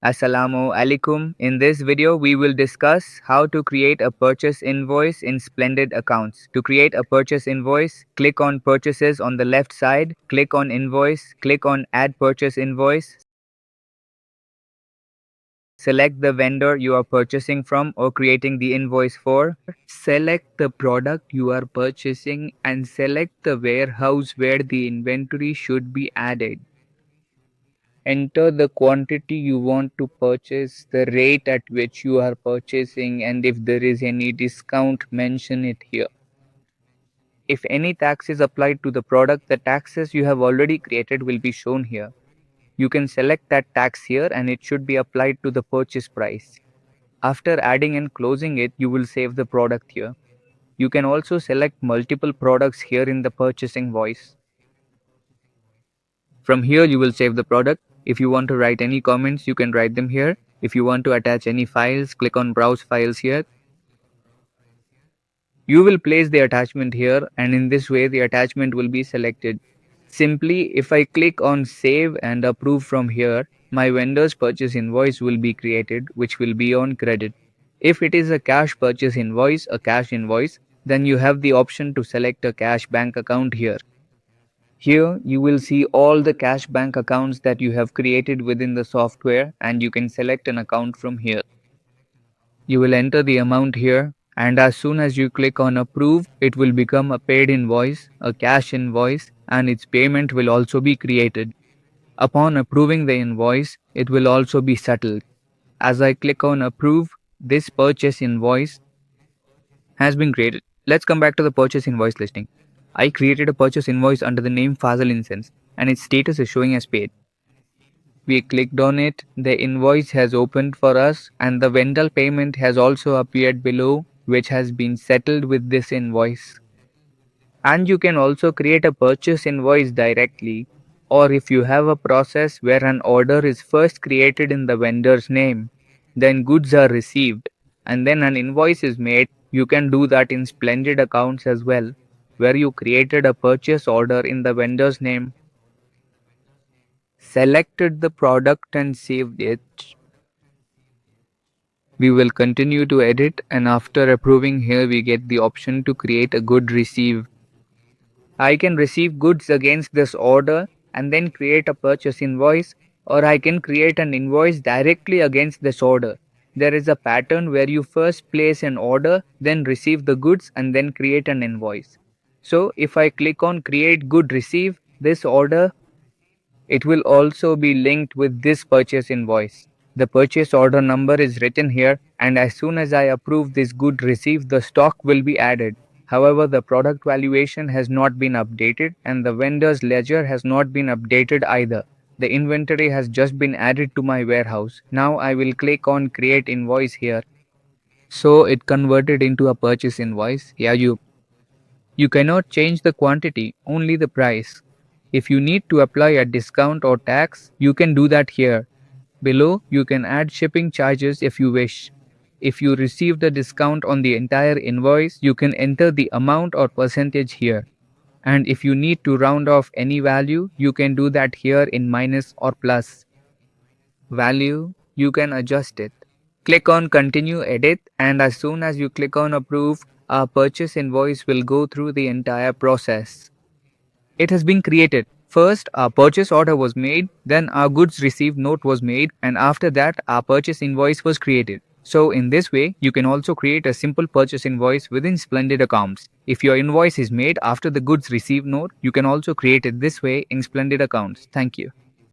Assalamu alaikum. In this video, we will discuss how to create a purchase invoice in Splendid Accounts. To create a purchase invoice, click on Purchases on the left side, click on Invoice, click on Add Purchase Invoice. Select the vendor you are purchasing from or creating the invoice for. Select the product you are purchasing and select the warehouse where the inventory should be added. Enter the quantity you want to purchase, the rate at which you are purchasing, and if there is any discount, mention it here. If any tax is applied to the product, the taxes you have already created will be shown here. You can select that tax here and it should be applied to the purchase price. After adding and closing it, you will save the product here. You can also select multiple products here in the purchase invoice. From here, you will save the product. If you want to write any comments, you can write them here. If you want to attach any files, click on Browse Files here. You will place the attachment here, and in this way, the attachment will be selected. Simply, if I click on Save and Approve from here, my vendor's purchase invoice will be created, which will be on credit. If it is a cash purchase invoice, a cash invoice, then you have the option to select a cash bank account here. Here you will see all the cash bank accounts that you have created within the software, and you can select an account from here. You will enter the amount here, and as soon as you click on approve, it will become a paid invoice, a cash invoice, and its payment will also be created. Upon approving the invoice, it will also be settled. As I click on approve, this purchase invoice has been created. Let's come back to the purchase invoice listing. I created a purchase invoice under the name Fazal Incense and its status is showing as paid. We clicked on it, the invoice has opened for us and the vendor payment has also appeared below, which has been settled with this invoice. And you can also create a purchase invoice directly, or if you have a process where an order is first created in the vendor's name, then goods are received and then an invoice is made, you can do that in Splendid Accounts as well, where you created a purchase order in the vendor's name, selected the product and saved it. We will continue to edit, and after approving here we get the option to create a good receive. I can receive goods against this order and then create a purchase invoice, or I can create an invoice directly against this order. There is a pattern where you first place an order, then receive the goods and then create an invoice. So if I click on create good receive this order, it will also be linked with this purchase invoice. The purchase order number is written here, and as soon as I approve this good receive, the stock will be added. However, the product valuation has not been updated and the vendor's ledger has not been updated either. The inventory has just been added to my warehouse. Now I will click on create invoice here. So it converted into a purchase invoice. Yeah, you cannot change the quantity, only the price. If you need to apply a discount or tax, you can do that here. Below, you can add shipping charges if you wish. If you received a discount on the entire invoice, you can enter the amount or percentage here. And if you need to round off any value, you can do that here in minus or plus. Value, you can adjust it. Click on continue edit, and as soon as you click on approve, our purchase invoice will go through the entire process. It has been created. First, our purchase order was made, then our goods received note was made, and after that, our purchase invoice was created. So in this way, you can also create a simple purchase invoice within Splendid Accounts. If your invoice is made after the goods received note, you can also create it this way in Splendid Accounts. Thank you.